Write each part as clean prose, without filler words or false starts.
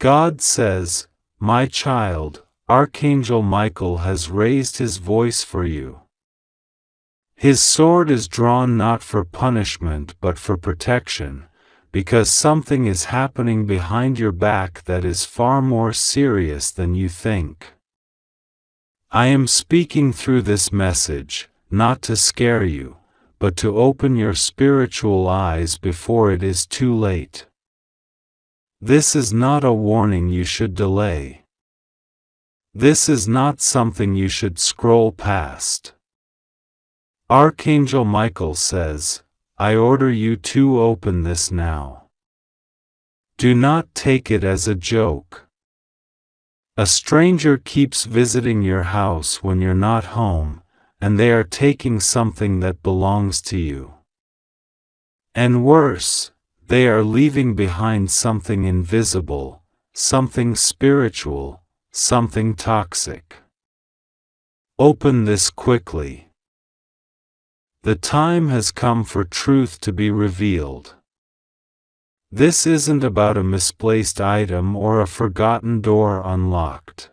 God says, "My child, Archangel Michael has raised his voice for you. His sword is drawn not for punishment but for protection, because something is happening behind your back that is far more serious than you think. I am speaking through this message, not to scare you, but to open your spiritual eyes before it is too late. This is not a warning you should delay. This is not something you should scroll past. Archangel Michael says, I order you to open this now. Do not take it as a joke. A stranger keeps visiting your house when you're not home, and they are taking something that belongs to you. And worse, they are leaving behind something invisible, something spiritual, something toxic. Open this quickly. The time has come for truth to be revealed. This isn't about a misplaced item or a forgotten door unlocked.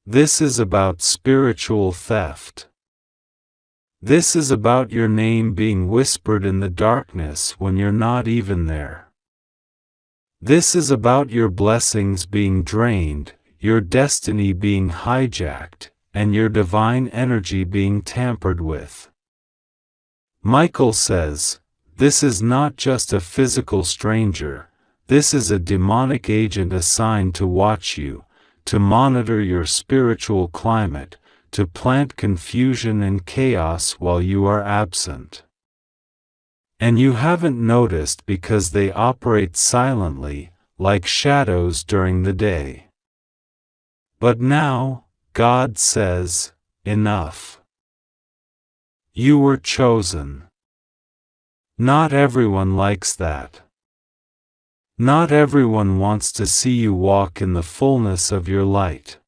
This is about spiritual theft. This is about your name being whispered in the darkness when you're not even there. This is about your blessings being drained, your destiny being hijacked, and your divine energy being tampered with. Michael says, this is not just a physical stranger, this is a demonic agent assigned to watch you, to monitor your spiritual climate, to plant confusion and chaos while you are absent. And you haven't noticed because they operate silently, like shadows during the day. But now, God says, enough. You were chosen. Not everyone likes that. Not everyone wants to see you walk in the fullness of your light.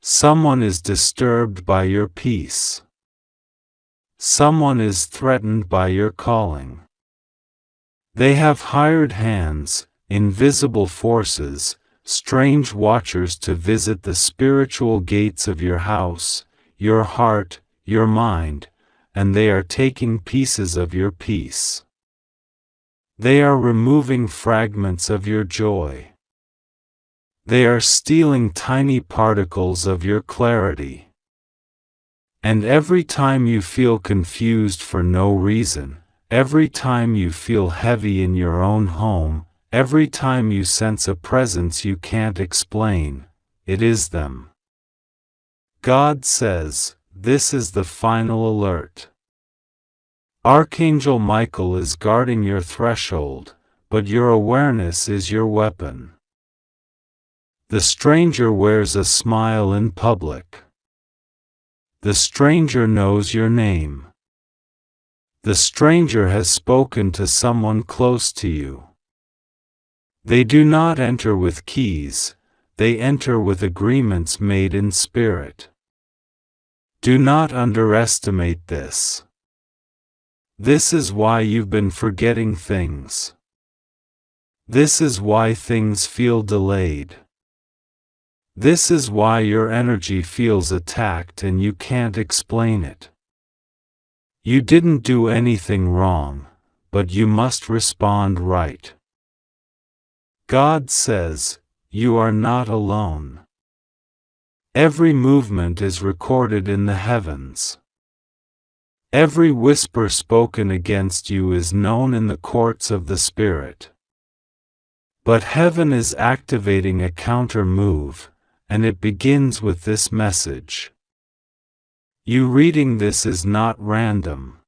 Someone is disturbed by your peace. Someone is threatened by your calling. They have hired hands, invisible forces, strange watchers to visit the spiritual gates of your house, your heart, your mind, and they are taking pieces of your peace. They are removing fragments of your joy. They are stealing tiny particles of your clarity. And every time you feel confused for no reason, every time you feel heavy in your own home, every time you sense a presence you can't explain, it is them. God says, this is the final alert. Archangel Michael is guarding your threshold, but your awareness is your weapon. The stranger wears a smile in public. The stranger knows your name. The stranger has spoken to someone close to you. They do not enter with keys, they enter with agreements made in spirit. Do not underestimate this. This is why you've been forgetting things. This is why things feel delayed. This is why your energy feels attacked and you can't explain it. You didn't do anything wrong, but you must respond right. God says, you are not alone. Every movement is recorded in the heavens. Every whisper spoken against you is known in the courts of the Spirit. But heaven is activating a counter move, and it begins with this message. You reading this is not random.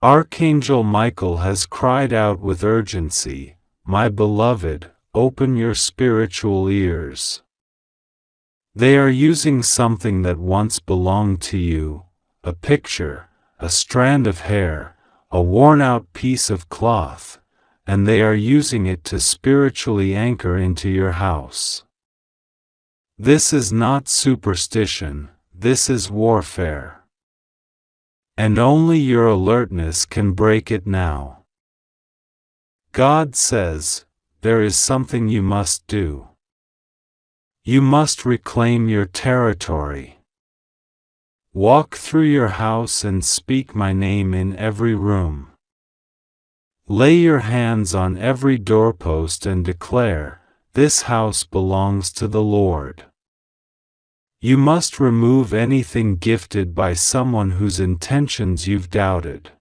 Archangel Michael has cried out with urgency, my beloved, open your spiritual ears. They are using something that once belonged to you, a picture, a strand of hair, a worn-out piece of cloth, and they are using it to spiritually anchor into your house. This is not superstition, this is warfare. And only your alertness can break it now. God says, there is something you must do. You must reclaim your territory. Walk through your house and speak my name in every room. Lay your hands on every doorpost and declare, "This house belongs to the Lord." You must remove anything gifted by someone whose intentions you've doubted.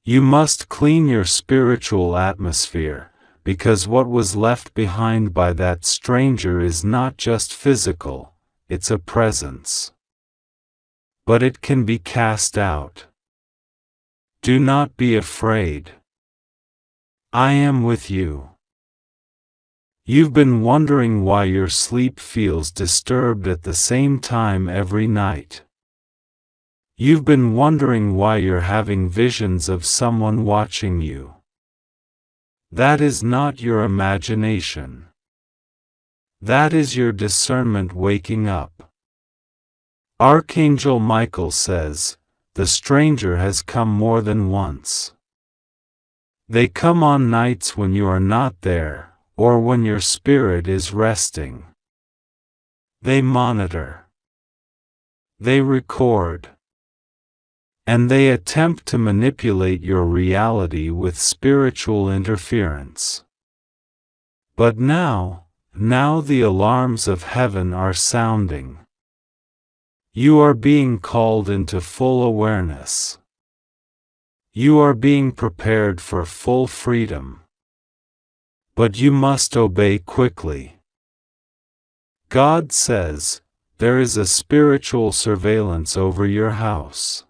You must clean your spiritual atmosphere, because what was left behind by that stranger is not just physical, it's a presence. But it can be cast out. Do not be afraid. I am with you. You've been wondering why your sleep feels disturbed at the same time every night. You've been wondering why you're having visions of someone watching you. That is not your imagination. That is your discernment waking up. Archangel Michael says, the stranger has come more than once. They come on nights when you are not there, or when your spirit is resting. They monitor. They record. And they attempt to manipulate your reality with spiritual interference. But now the alarms of heaven are sounding. You are being called into full awareness. You are being prepared for full freedom. But you must obey quickly. God says, there is a spiritual surveillance over your house.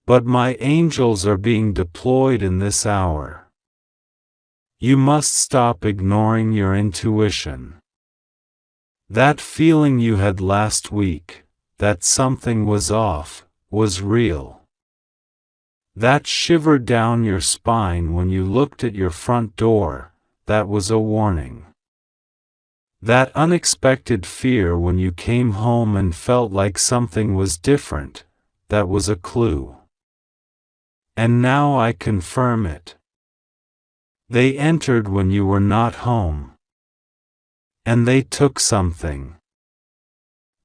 But my angels are being deployed in this hour. You must stop ignoring your intuition. That feeling you had last week, that something was off, was real. That shiver down your spine when you looked at your front door, that was a warning. That unexpected fear when you came home and felt like something was different, that was a clue. And now I confirm it. They entered when you were not home. And they took something.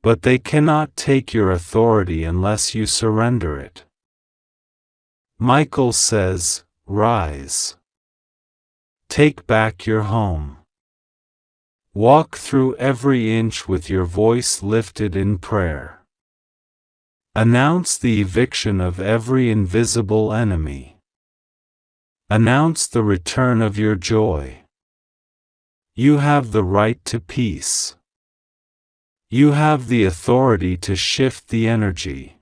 But they cannot take your authority unless you surrender it. Michael says, rise. Take back your home. Walk through every inch with your voice lifted in prayer. Announce the eviction of every invisible enemy. Announce the return of your joy. You have the right to peace. You have the authority to shift the energy.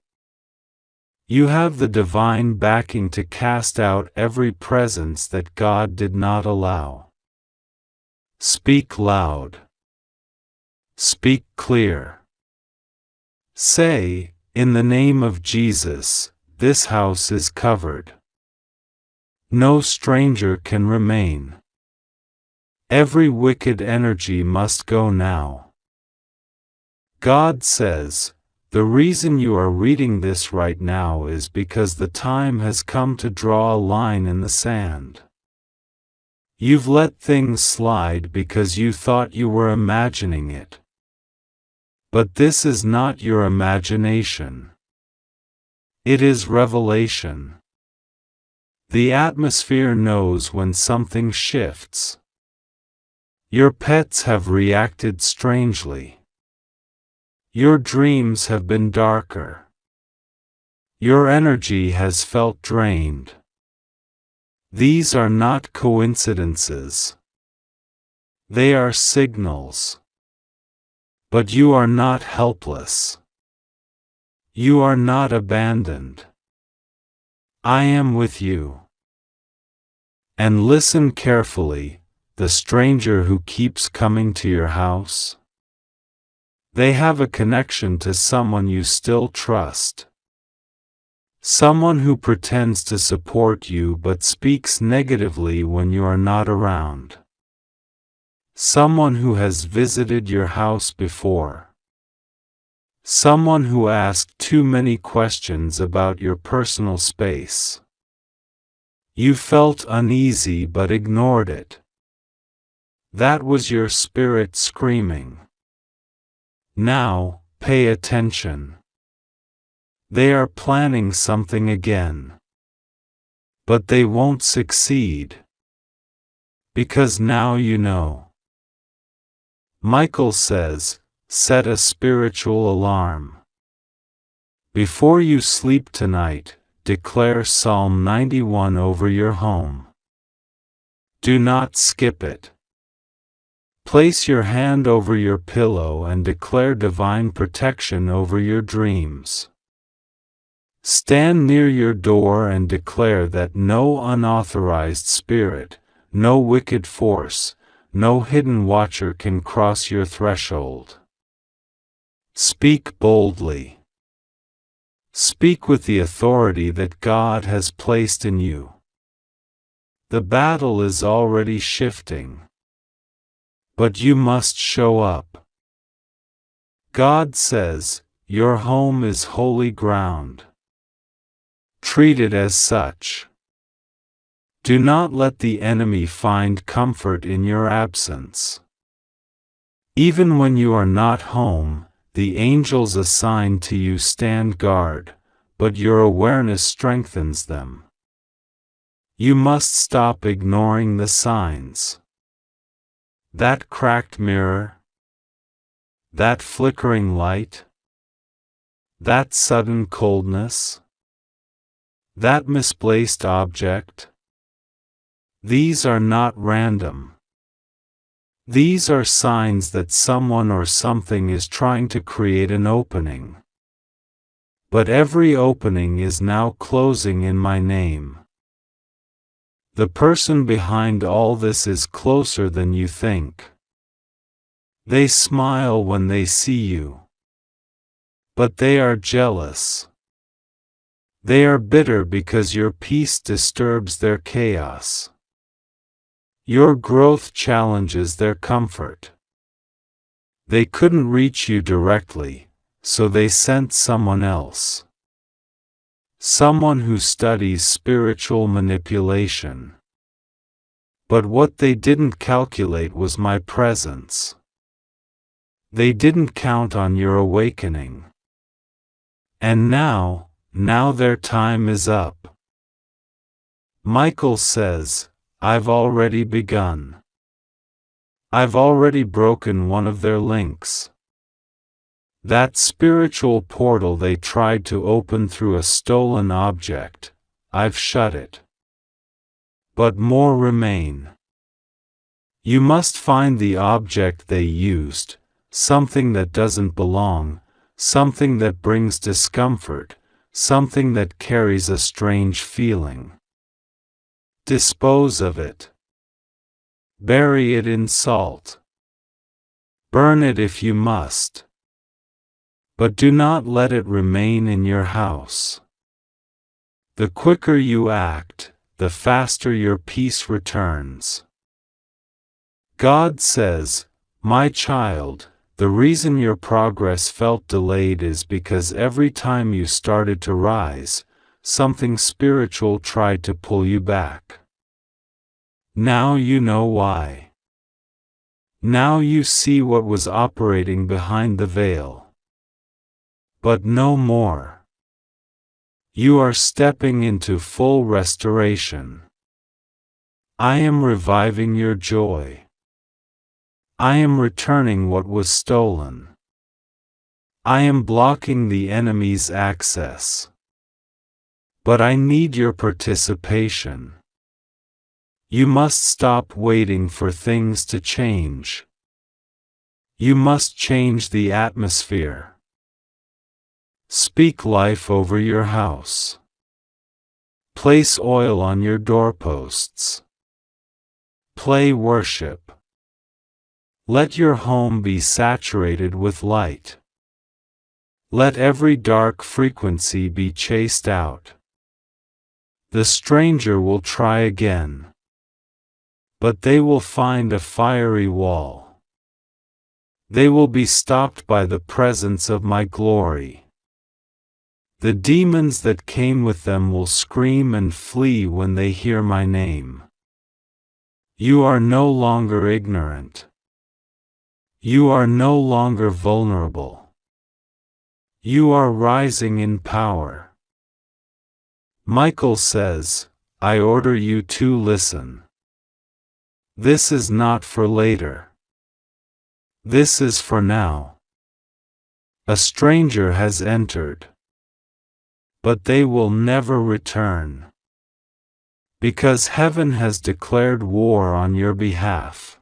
You have the divine backing to cast out every presence that God did not allow. Speak loud. Speak clear. Say, in the name of Jesus, this house is covered. No stranger can remain. Every wicked energy must go now. God says, the reason you are reading this right now is because the time has come to draw a line in the sand. You've let things slide because you thought you were imagining it. But this is not your imagination. It is revelation. The atmosphere knows when something shifts. Your pets have reacted strangely. Your dreams have been darker. Your energy has felt drained. These are not coincidences. They are signals. But you are not helpless. You are not abandoned. I am with you. And listen carefully, the stranger who keeps coming to your house. They have a connection to someone you still trust. Someone who pretends to support you but speaks negatively when you are not around. Someone who has visited your house before. Someone who asked too many questions about your personal space. You felt uneasy but ignored it. That was your spirit screaming. Now, pay attention. They are planning something again. But they won't succeed. Because now you know. Michael says, set a spiritual alarm. Before you sleep tonight, declare Psalm 91 over your home. Do not skip it. Place your hand over your pillow and declare divine protection over your dreams. Stand near your door and declare that no unauthorized spirit, no wicked force, no hidden watcher can cross your threshold. Speak boldly. Speak with the authority that God has placed in you. The battle is already shifting. But you must show up. God says, your home is holy ground. Treat it as such. Do not let the enemy find comfort in your absence. Even when you are not home, the angels assigned to you stand guard, but your awareness strengthens them. You must stop ignoring the signs. That cracked mirror, that flickering light, that sudden coldness, that misplaced object. These are not random. These are signs that someone or something is trying to create an opening. But every opening is now closing in my name. The person behind all this is closer than you think. They smile when they see you. But they are jealous. They are bitter because your peace disturbs their chaos. Your growth challenges their comfort. They couldn't reach you directly, so they sent someone else. Someone who studies spiritual manipulation. But what they didn't calculate was my presence. They didn't count on your awakening. And now their time is up. Michael says, I've already begun. I've already broken one of their links. That spiritual portal they tried to open through a stolen object, I've shut it. But more remain. You must find the object they used, something that doesn't belong, something that brings discomfort, something that carries a strange feeling. Dispose of it. Bury it in salt. Burn it if you must. But do not let it remain in your house. The quicker you act, the faster your peace returns. God says, my child, the reason your progress felt delayed is because every time you started to rise, something spiritual tried to pull you back. Now you know why. Now you see what was operating behind the veil. But no more. You are stepping into full restoration. I am reviving your joy. I am returning what was stolen. I am blocking the enemy's access. But I need your participation. You must stop waiting for things to change. You must change the atmosphere. Speak life over your house. Place oil on your doorposts. Play worship. Let your home be saturated with light. Let every dark frequency be chased out. The stranger will try again. But they will find a fiery wall. They will be stopped by the presence of my glory. The demons that came with them will scream and flee when they hear my name. You are no longer ignorant. You are no longer vulnerable. You are rising in power. Michael says, I order you to listen. This is not for later. This is for now. A stranger has entered. But they will never return. Because heaven has declared war on your behalf.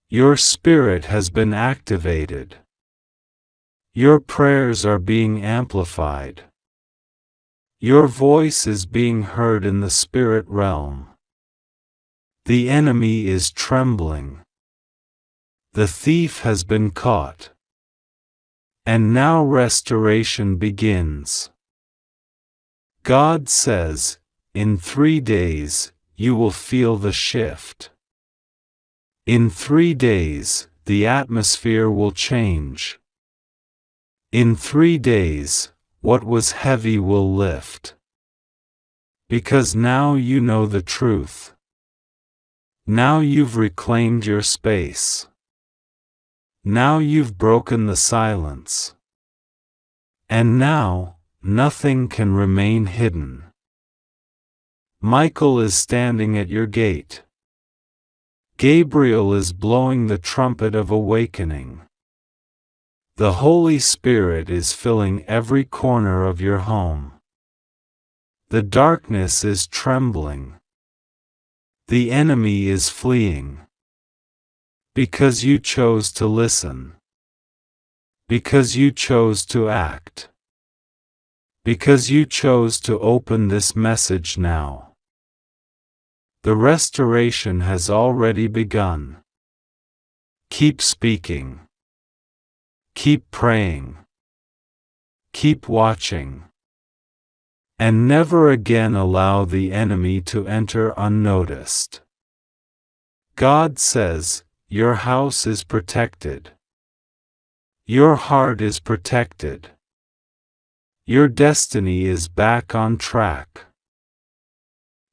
Your spirit has been activated. Your prayers are being amplified. Your voice is being heard in the spirit realm. The enemy is trembling. The thief has been caught. And now restoration begins. God says, in 3 days, you will feel the shift. In 3 days, the atmosphere will change. In 3 days, what was heavy will lift. Because now you know the truth. Now you've reclaimed your space. Now you've broken the silence. And now, nothing can remain hidden. Michael is standing at your gate. Gabriel is blowing the trumpet of awakening. The Holy Spirit is filling every corner of your home. The darkness is trembling. The enemy is fleeing. Because you chose to listen. Because you chose to act. Because you chose to open this message now. The restoration has already begun. Keep speaking. Keep praying. Keep watching. And never again allow the enemy to enter unnoticed. God says, your house is protected. Your heart is protected. Your destiny is back on track.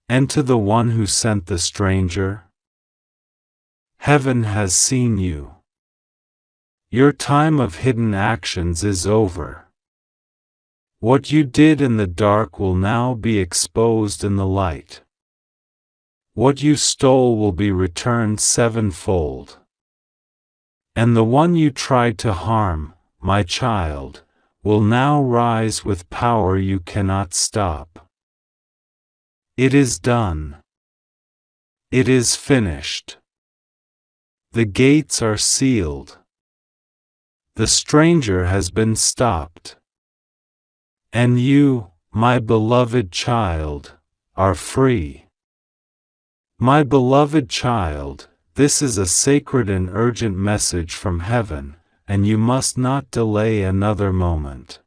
And to the one who sent the stranger, heaven has seen you. Your time of hidden actions is over. What you did in the dark will now be exposed in the light. What you stole will be returned sevenfold. And the one you tried to harm, my child, will now rise with power you cannot stop. It is done. It is finished. The gates are sealed. The stranger has been stopped. And you, my beloved child, are free. My beloved child, this is a sacred and urgent message from heaven, and you must not delay another moment.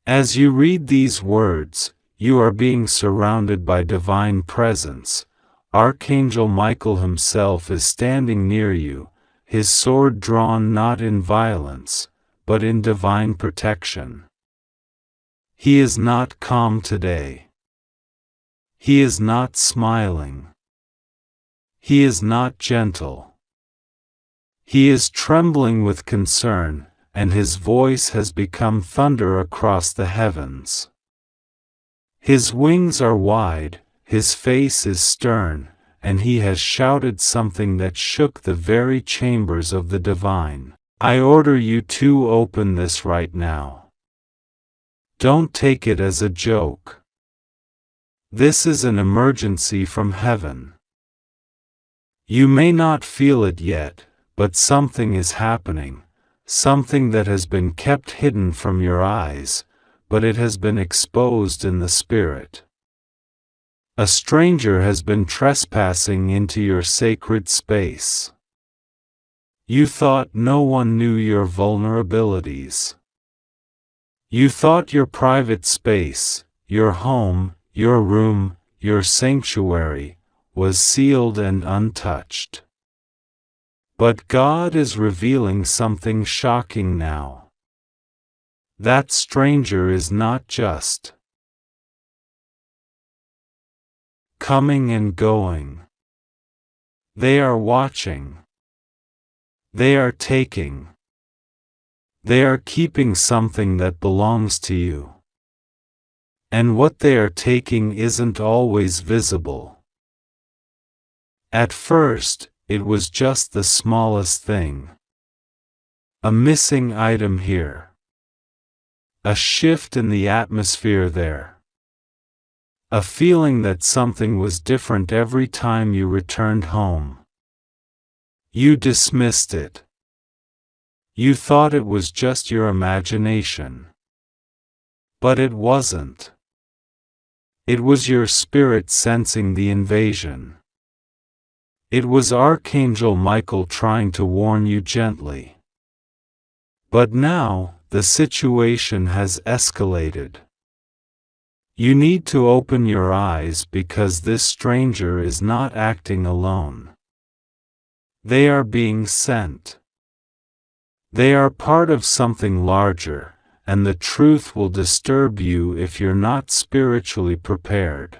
As you read these words, you are being surrounded by divine presence. Archangel Michael himself is standing near you, his sword drawn not in violence, but in divine protection. He is not calm today. He is not smiling. He is not gentle. He is trembling with concern, and his voice has become thunder across the heavens. His wings are wide, his face is stern, and he has shouted something that shook the very chambers of the divine. I order you to open this right now. Don't take it as a joke. This is an emergency from heaven. You may not feel it yet, but something is happening, something that has been kept hidden from your eyes, but it has been exposed in the spirit. A stranger has been trespassing into your sacred space. You thought no one knew your vulnerabilities. You thought your private space, your home, your room, your sanctuary, was sealed and untouched. But God is revealing something shocking now. That stranger is not just coming and going. They are watching. They are taking. They are keeping something that belongs to you. And what they are taking isn't always visible. At first, it was just the smallest thing. A missing item here. A shift in the atmosphere there. A feeling that something was different every time you returned home. You dismissed it. You thought it was just your imagination. But it wasn't. It was your spirit sensing the invasion. It was Archangel Michael trying to warn you gently. But now, the situation has escalated. You need to open your eyes because this stranger is not acting alone. They are being sent. They are part of something larger, and the truth will disturb you if you're not spiritually prepared.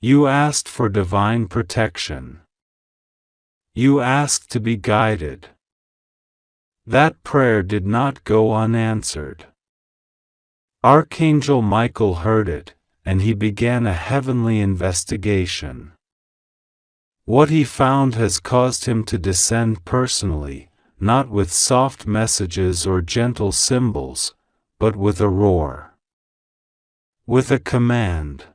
You asked for divine protection. You asked to be guided. That prayer did not go unanswered. Archangel Michael heard it, and he began a heavenly investigation. What he found has caused him to descend personally, not with soft messages or gentle symbols, but with a roar. With a command.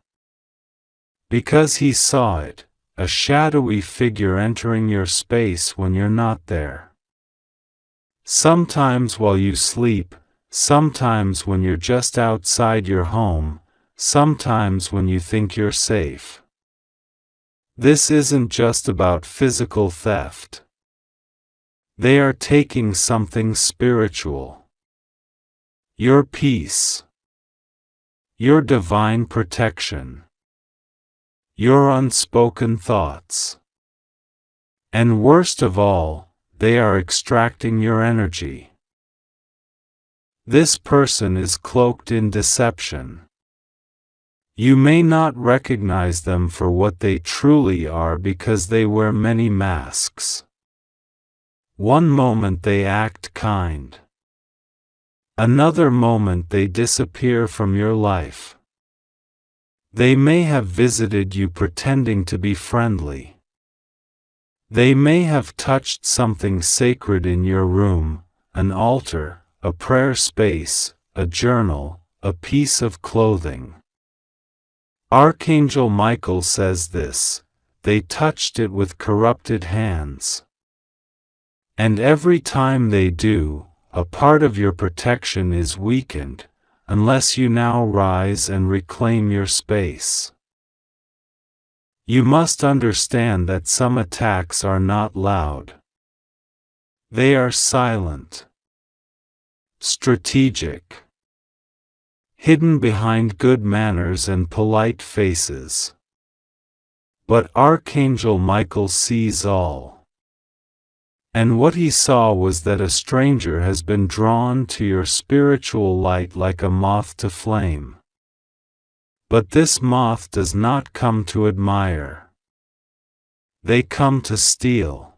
Because he saw it, a shadowy figure entering your space when you're not there. Sometimes while you sleep, sometimes when you're just outside your home, sometimes when you think you're safe. This isn't just about physical theft. They are taking something spiritual. Your peace. Your divine protection. Your unspoken thoughts. And worst of all, they are extracting your energy. This person is cloaked in deception. You may not recognize them for what they truly are because they wear many masks. One moment they act kind. Another moment they disappear from your life. They may have visited you pretending to be friendly. They may have touched something sacred in your room, an altar, a prayer space, a journal, a piece of clothing. Archangel Michael says this: they touched it with corrupted hands. And every time they do, a part of your protection is weakened, unless you now rise and reclaim your space. You must understand that some attacks are not loud. They are silent, strategic, hidden behind good manners and polite faces. But Archangel Michael sees all. And what he saw was that a stranger has been drawn to your spiritual light like a moth to flame. But this moth does not come to admire. They come to steal.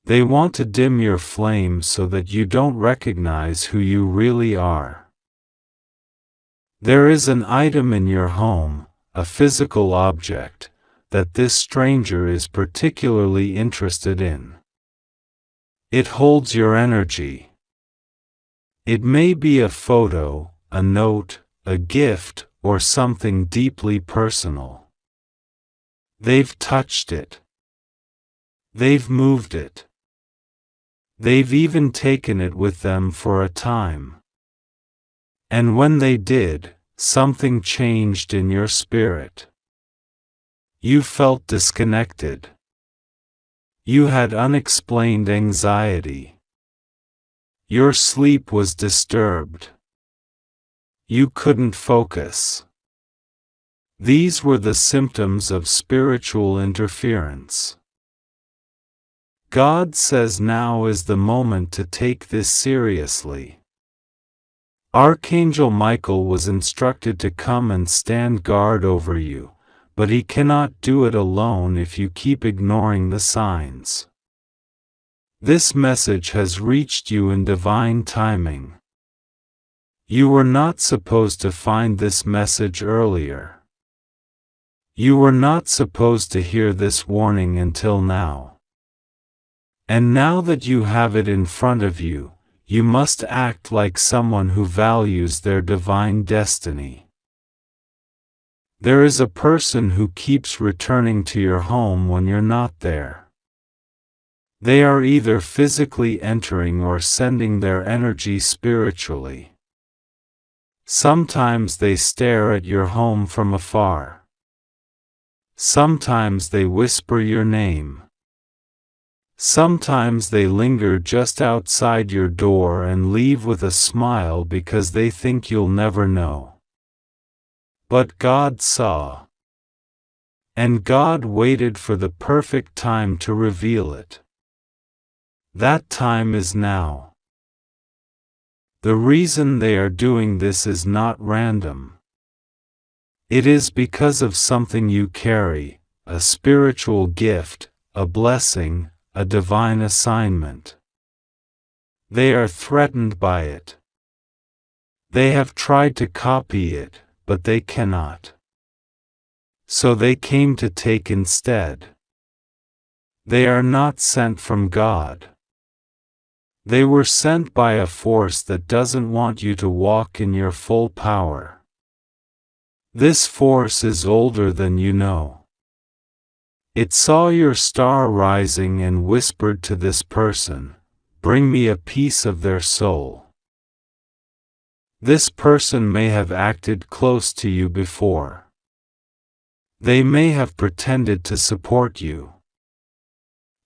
They want to dim your flame so that you don't recognize who you really are. There is an item in your home, a physical object, that this stranger is particularly interested in. It holds your energy. It may be a photo, a note, a gift, or something deeply personal. They've touched it. They've moved it. They've even taken it with them for a time. And when they did, something changed in your spirit. You felt disconnected. You had unexplained anxiety. Your sleep was disturbed. You couldn't focus. These were the symptoms of spiritual interference. God says now is the moment to take this seriously. Archangel Michael was instructed to come and stand guard over you, but he cannot do it alone if you keep ignoring the signs. This message has reached you in divine timing. You were not supposed to find this message earlier. You were not supposed to hear this warning until now. And now that you have it in front of you, you must act like someone who values their divine destiny. There is a person who keeps returning to your home when you're not there. They are either physically entering or sending their energy spiritually. Sometimes they stare at your home from afar. Sometimes they whisper your name. Sometimes they linger just outside your door and leave with a smile because they think you'll never know. But God saw. And God waited for the perfect time to reveal it. That time is now. The reason they are doing this is not random. It is because of something you carry, a spiritual gift, a blessing, a divine assignment. They are threatened by it. They have tried to copy it, but they cannot. So they came to take instead. They are not sent from God. They were sent by a force that doesn't want you to walk in your full power. This force is older than you know. It saw your star rising and whispered to this person, "Bring me a piece of their soul." This person may have acted close to you before. They may have pretended to support you.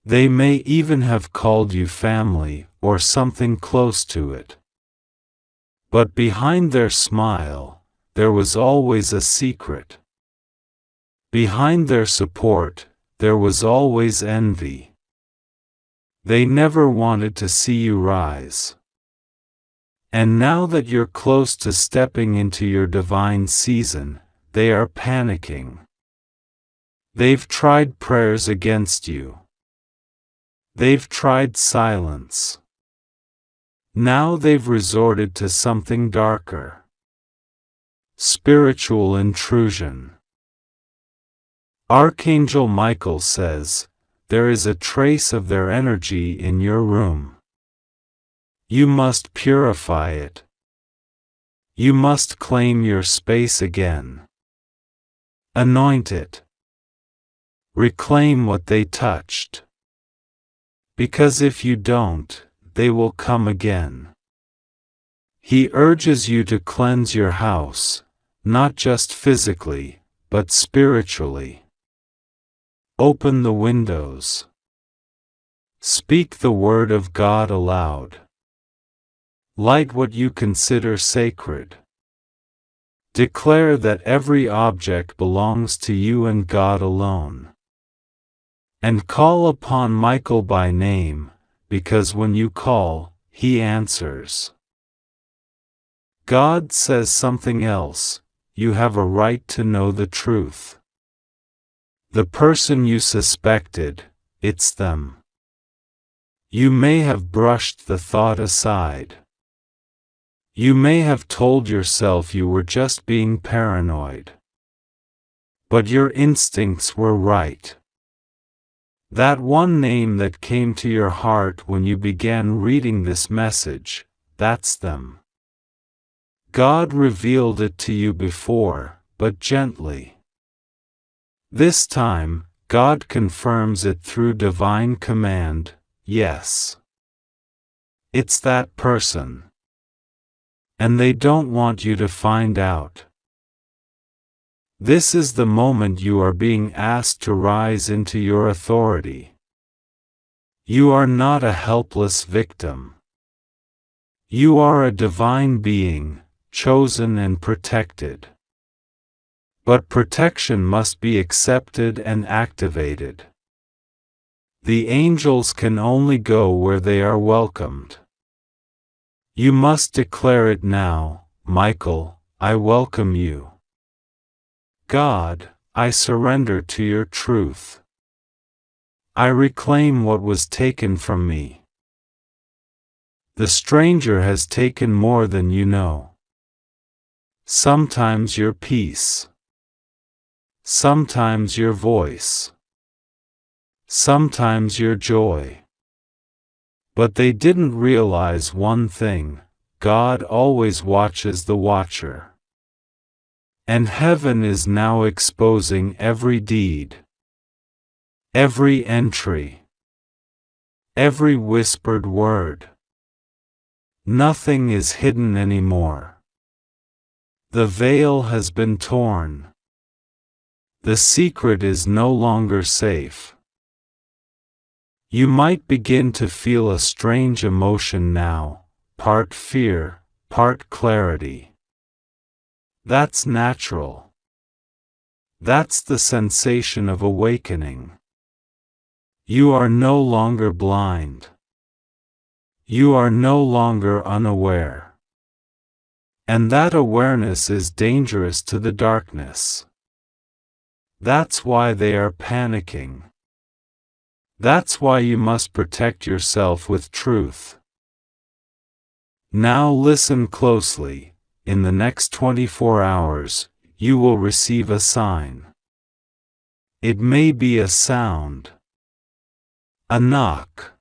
They may even have called you family, or something close to it. But behind their smile, there was always a secret. Behind their support, there was always envy. They never wanted to see you rise. And now that you're close to stepping into your divine season, they are panicking. They've tried prayers against you. They've tried silence. Now they've resorted to something darker. Spiritual intrusion. Archangel Michael says, there is a trace of their energy in your room. You must purify it. You must claim your space again. Anoint it. Reclaim what they touched. Because if you don't, they will come again. He urges you to cleanse your house, not just physically, but spiritually. Open the windows. Speak the word of God aloud. Light what you consider sacred. Declare that every object belongs to you and God alone. And call upon Michael by name, because when you call, he answers. God says something else: you have a right to know the truth. The person you suspected, it's them. You may have brushed the thought aside. You may have told yourself you were just being paranoid. But your instincts were right. That one name that came to your heart when you began reading this message, that's them. God revealed it to you before, but gently. This time, God confirms it through divine command, yes. It's that person. And they don't want you to find out. This is the moment you are being asked to rise into your authority. You are not a helpless victim. You are a divine being, chosen and protected. But protection must be accepted and activated. The angels can only go where they are welcomed. You must declare it now, Michael, I welcome you. God, I surrender to your truth. I reclaim what was taken from me. The stranger has taken more than you know. Sometimes your peace. Sometimes your voice. Sometimes your joy. But they didn't realize one thing: God always watches the watcher. And heaven is now exposing every deed, every entry, every whispered word. Nothing is hidden anymore. The veil has been torn. The secret is no longer safe. You might begin to feel a strange emotion now, part fear, part clarity. That's natural. That's the sensation of awakening. You are no longer blind. You are no longer unaware. And that awareness is dangerous to the darkness. That's why they are panicking. That's why you must protect yourself with truth. Now listen closely. In the next 24 hours, you will receive a sign. It may be a sound, a knock,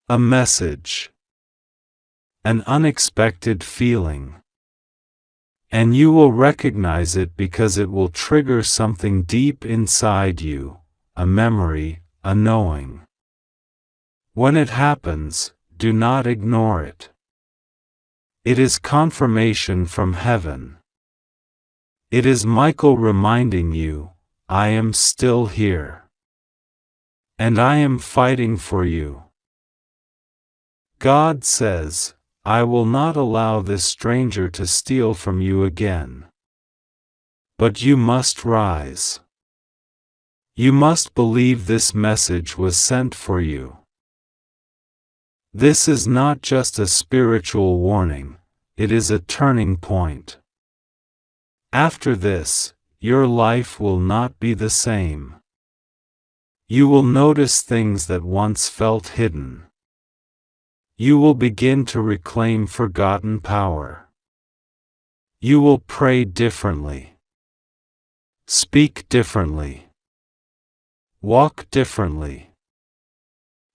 a message, an unexpected feeling. And you will recognize it because it will trigger something deep inside you, a memory, a knowing. When it happens, do not ignore it. It is confirmation from heaven. It is Michael reminding you, I am still here. And I am fighting for you. God says, I will not allow this stranger to steal from you again. But you must rise. You must believe this message was sent for you. This is not just a spiritual warning, it is a turning point. After this, your life will not be the same. You will notice things that once felt hidden. You will begin to reclaim forgotten power. You will pray differently. Speak differently. Walk differently.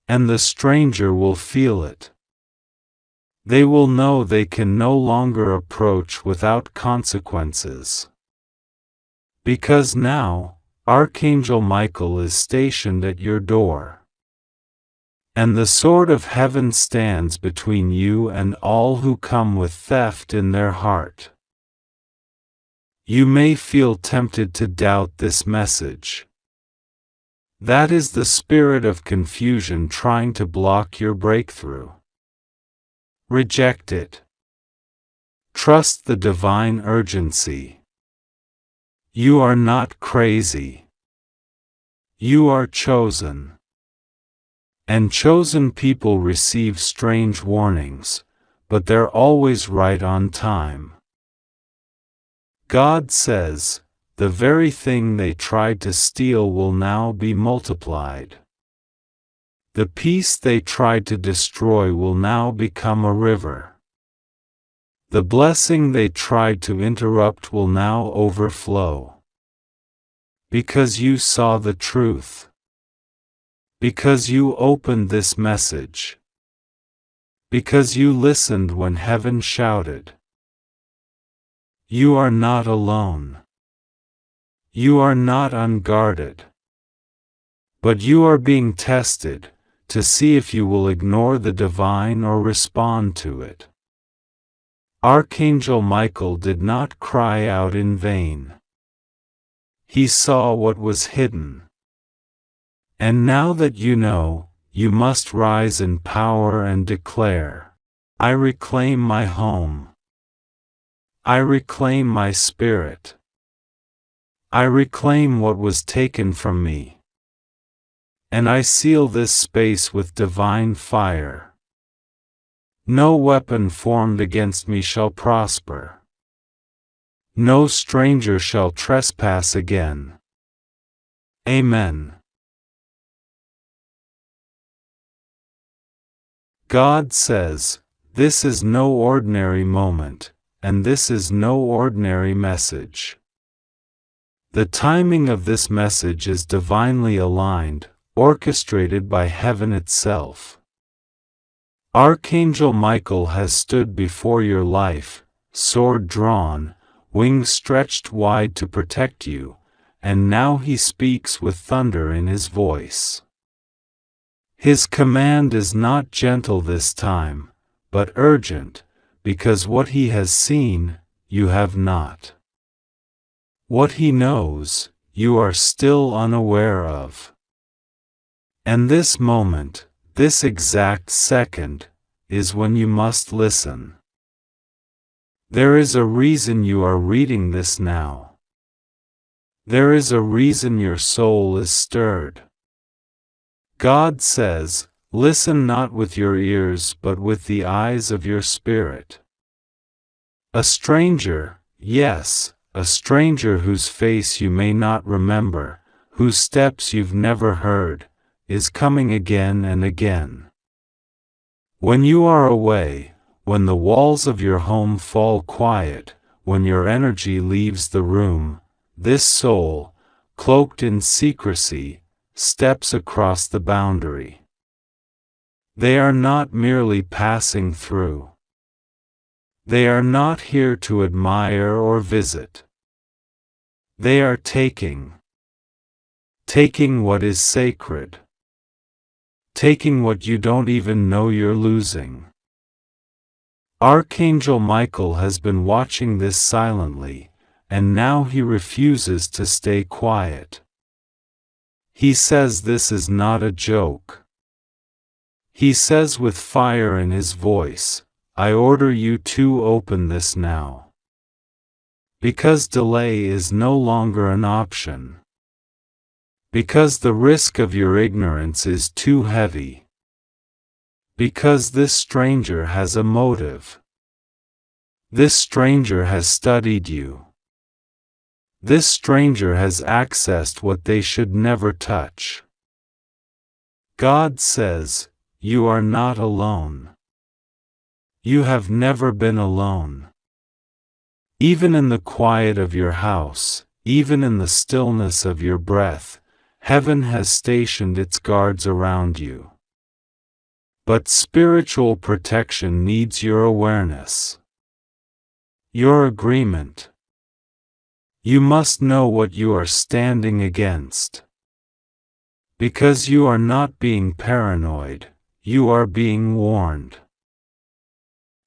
And the stranger will feel it. They will know they can no longer approach without consequences. Because now, Archangel Michael is stationed at your door. And the sword of heaven stands between you and all who come with theft in their heart. You may feel tempted to doubt this message. That is the spirit of confusion trying to block your breakthrough. Reject it. Trust the divine urgency. You are not crazy. You are chosen. And chosen people receive strange warnings, but they're always right on time. God says, the very thing they tried to steal will now be multiplied. The peace they tried to destroy will now become a river. The blessing they tried to interrupt will now overflow. Because you saw the truth. Because you opened this message. Because you listened when heaven shouted. You are not alone. You are not unguarded. But you are being tested, to see if you will ignore the divine or respond to it. Archangel Michael did not cry out in vain. He saw what was hidden. And now that you know, you must rise in power and declare, I reclaim my home. I reclaim my spirit. I reclaim what was taken from me. And I seal this space with divine fire. No weapon formed against me shall prosper. No stranger shall trespass again. Amen. God says, this is no ordinary moment, and this is no ordinary message. The timing of this message is divinely aligned, orchestrated by heaven itself. Archangel Michael has stood before your life, sword drawn, wings stretched wide to protect you, and now he speaks with thunder in his voice. His command is not gentle this time, but urgent, because what he has seen, you have not. What he knows, you are still unaware of. And this moment, this exact second, is when you must listen. There is a reason you are reading this now. There is a reason your soul is stirred. God says, listen not with your ears but with the eyes of your spirit. A stranger, yes, a stranger whose face you may not remember, whose steps you've never heard, is coming again and again. When you are away, when the walls of your home fall quiet, when your energy leaves the room, this soul, cloaked in secrecy, steps across the boundary. They are not merely passing through. They are not here to admire or visit. They are taking what is sacred. Taking what you don't even know you're losing. Archangel Michael has been watching this silently, and now he refuses to stay quiet. He says this is not a joke. He says with fire in his voice, I order you to open this now. Because delay is no longer an option. Because the risk of your ignorance is too heavy. Because this stranger has a motive. This stranger has studied you. This stranger has accessed what they should never touch. God says, you are not alone. You have never been alone. Even in the quiet of your house, even in the stillness of your breath, heaven has stationed its guards around you. But spiritual protection needs your awareness. Your agreement. You must know what you are standing against. Because you are not being paranoid, you are being warned.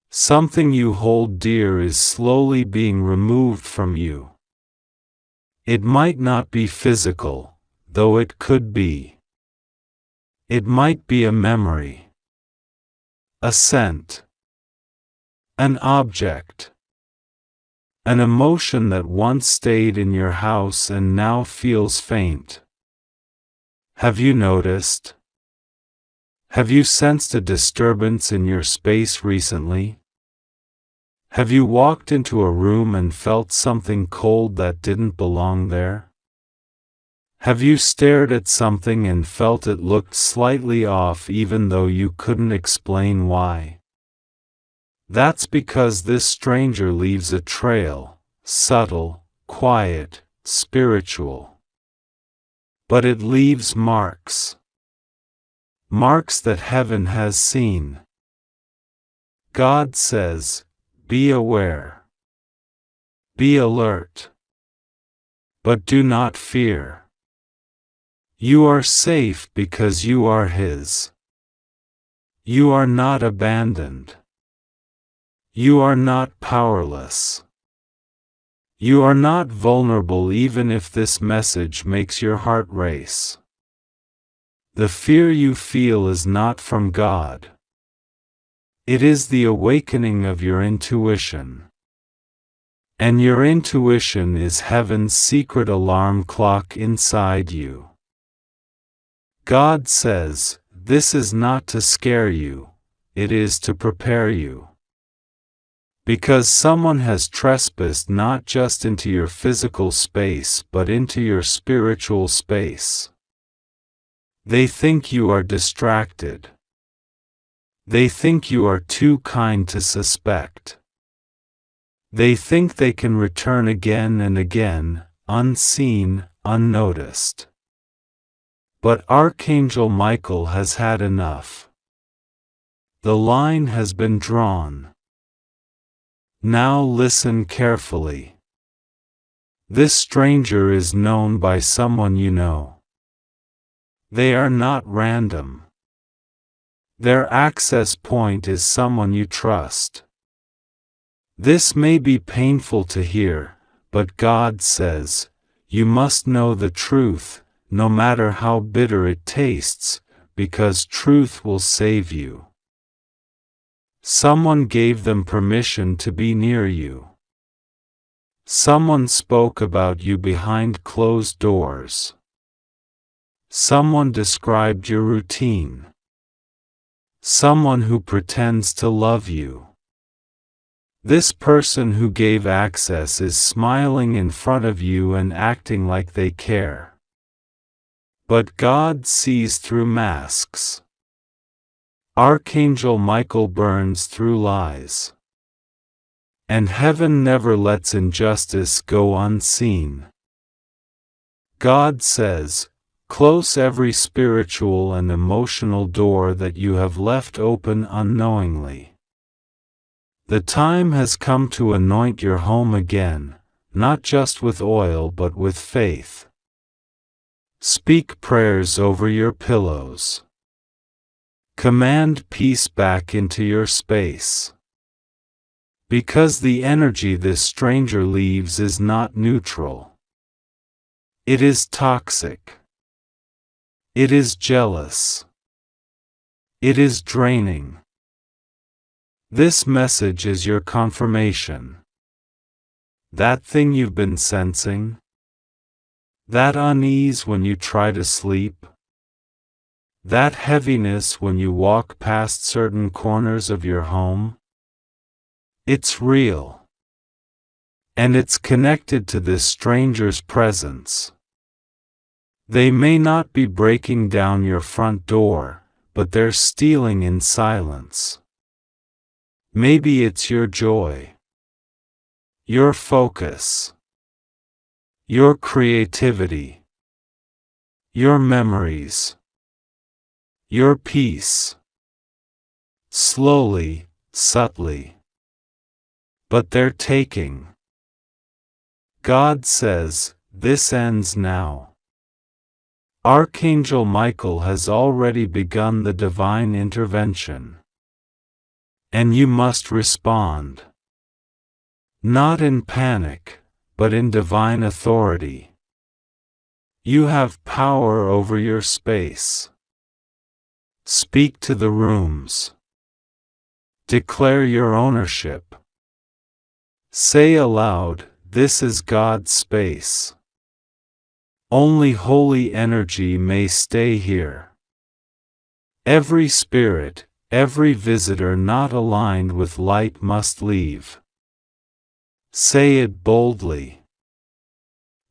Something you hold dear is slowly being removed from you. It might not be physical, though it could be. It might be a memory, a scent, an object, an emotion that once stayed in your house and now feels faint. Have you noticed? Have you sensed a disturbance in your space recently? Have you walked into a room and felt something cold that didn't belong there? Have you stared at something and felt it looked slightly off even though you couldn't explain why? That's because this stranger leaves a trail, subtle, quiet, spiritual. But it leaves marks. Marks that heaven has seen. God says, be aware. Be alert. But do not fear. You are safe because you are His. You are not abandoned. You are not powerless. You are not vulnerable even if this message makes your heart race. The fear you feel is not from God. It is the awakening of your intuition. And your intuition is heaven's secret alarm clock inside you. God says, this is not to scare you, it is to prepare you. Because someone has trespassed not just into your physical space but into your spiritual space. They think you are distracted. They think you are too kind to suspect. They think they can return again and again, unseen, unnoticed. But Archangel Michael has had enough. The line has been drawn. Now listen carefully. This stranger is known by someone you know. They are not random. Their access point is someone you trust. This may be painful to hear, but God says, you must know the truth, no matter how bitter it tastes, because truth will save you. Someone gave them permission to be near you. Someone spoke about you behind closed doors. Someone described your routine. Someone who pretends to love you. This person who gave access is smiling in front of you and acting like they care. But God sees through masks. Archangel Michael burns through lies. And heaven never lets injustice go unseen. God says, close every spiritual and emotional door that you have left open unknowingly. The time has come to anoint your home again, not just with oil but with faith. Speak prayers over your pillows. Command peace back into your space. Because the energy this stranger leaves is not neutral. It is toxic. It is jealous. It is draining. This message is your confirmation. That thing you've been sensing? That unease when you try to sleep? That heaviness when you walk past certain corners of your home? It's real. And it's connected to this stranger's presence. They may not be breaking down your front door, but they're stealing in silence. Maybe it's your joy, your focus, your creativity, your memories, your peace. Slowly, subtly. But they're taking. God says, this ends now. Archangel Michael has already begun the divine intervention. And you must respond. Not in panic, but in divine authority. You have power over your space. Speak to the rooms. Declare your ownership. Say aloud, this is God's space. Only holy energy may stay here. Every spirit, every visitor not aligned with light must leave. Say it boldly.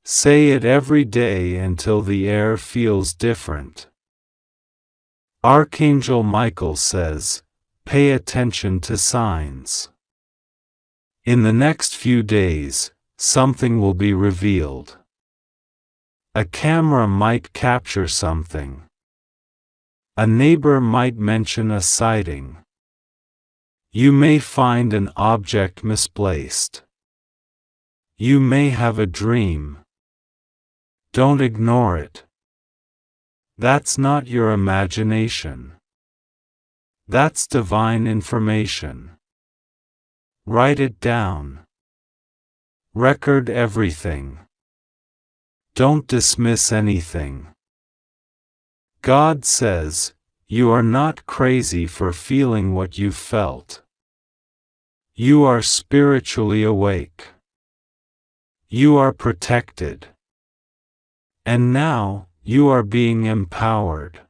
Say it every day until the air feels different. Archangel Michael says, pay attention to signs. In the next few days, something will be revealed. A camera might capture something. A neighbor might mention a sighting. You may find an object misplaced. You may have a dream. Don't ignore it. That's not your imagination. That's divine information. Write it down. Record everything. Don't dismiss anything. God says, you are not crazy for feeling what you felt. You are spiritually awake. You are protected. And now, you are being empowered.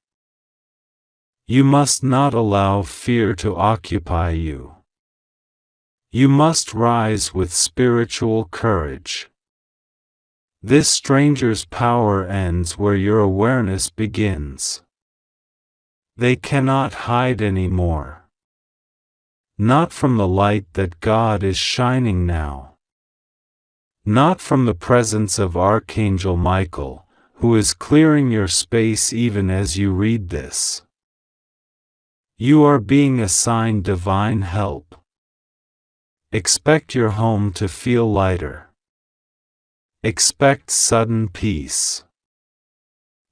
You must not allow fear to occupy you. You must rise with spiritual courage. This stranger's power ends where your awareness begins. They cannot hide anymore. Not from the light that God is shining now. Not from the presence of Archangel Michael, who is clearing your space even as you read this. You are being assigned divine help. Expect your home to feel lighter. Expect sudden peace.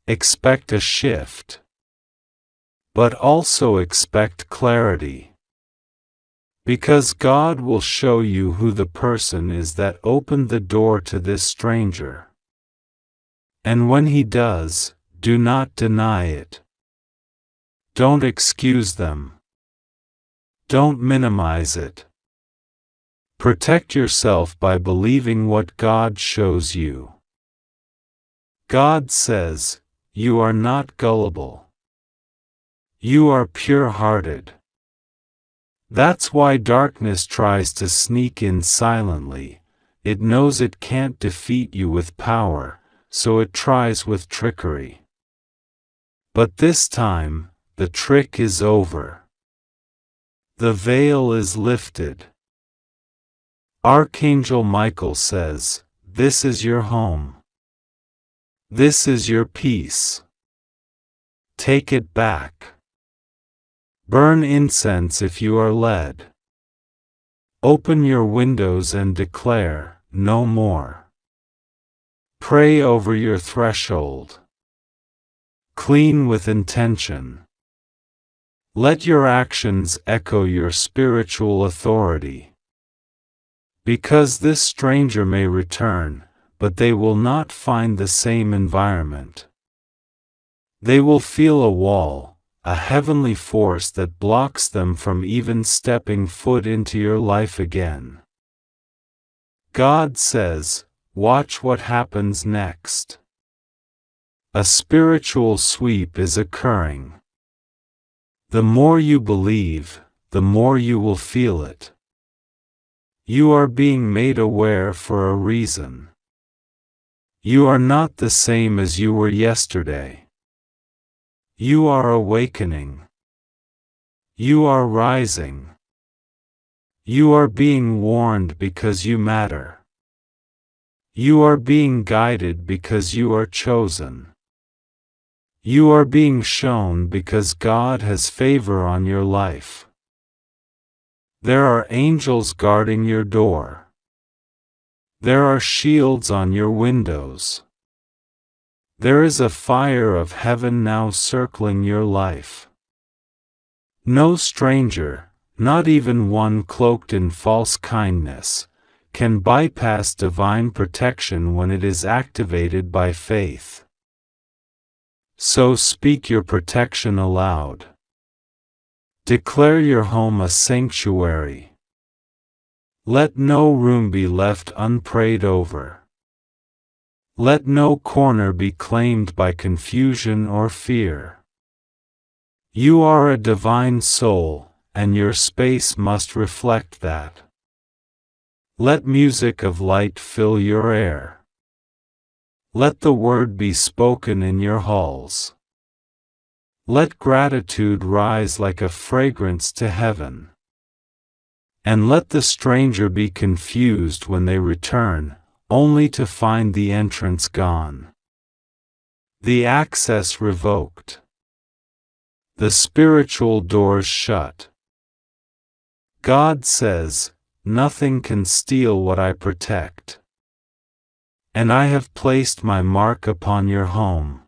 Expect a shift. But also expect clarity. Because God will show you who the person is that opened the door to this stranger. And when He does, do not deny it. Don't excuse them. Don't minimize it. Protect yourself by believing what God shows you. God says, you are not gullible. You are pure-hearted. That's why darkness tries to sneak in silently. It knows it can't defeat you with power, so it tries with trickery. But this time, the trick is over. The veil is lifted. Archangel Michael says, this is your home. This is your peace. Take it back. Burn incense if you are led. Open your windows and declare, no more. Pray over your threshold. Clean with intention. Let your actions echo your spiritual authority. Because this stranger may return, but they will not find the same environment. They will feel a wall, a heavenly force that blocks them from even stepping foot into your life again. God says, watch what happens next. A spiritual sweep is occurring. The more you believe, the more you will feel it. You are being made aware for a reason. You are not the same as you were yesterday. You are awakening. You are rising. You are being warned because you matter. You are being guided because you are chosen. You are being shown because God has favor on your life. There are angels guarding your door. There are shields on your windows. There is a fire of heaven now circling your life. No stranger, not even one cloaked in false kindness, can bypass divine protection when it is activated by faith. So speak your protection aloud. Declare your home a sanctuary. Let no room be left unprayed over. Let no corner be claimed by confusion or fear. You are a divine soul, and your space must reflect that. Let music of light fill your air. Let the word be spoken in your halls. Let gratitude rise like a fragrance to heaven. And let the stranger be confused when they return, only to find the entrance gone. The access revoked. The spiritual doors shut. God says, nothing can steal what I protect. And I have placed my mark upon your home.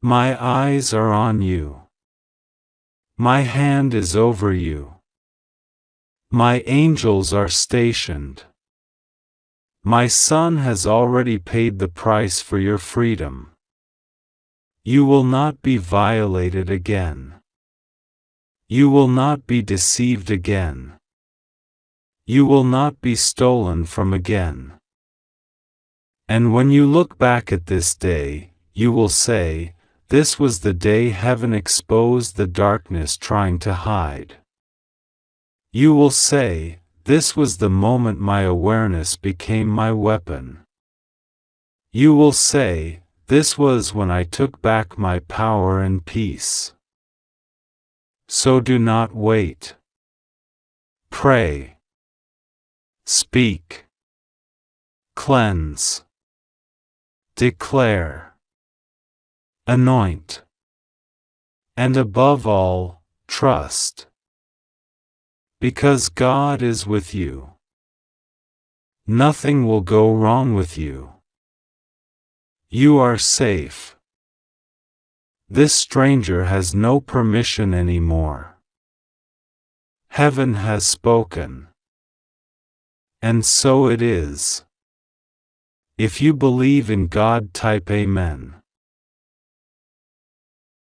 My eyes are on you. My hand is over you. My angels are stationed. My Son has already paid the price for your freedom. You will not be violated again. You will not be deceived again. You will not be stolen from again. And when you look back at this day, you will say, this was the day heaven exposed the darkness trying to hide. You will say, This was the moment my awareness became my weapon. You will say, this was when I took back my power and peace. So do not wait. Pray. Speak. Cleanse. Declare. Anoint. And above all, trust. Because God is with you. Nothing will go wrong with you. You are safe. This stranger has no permission anymore. Heaven has spoken. And so it is. If you believe in God, type Amen.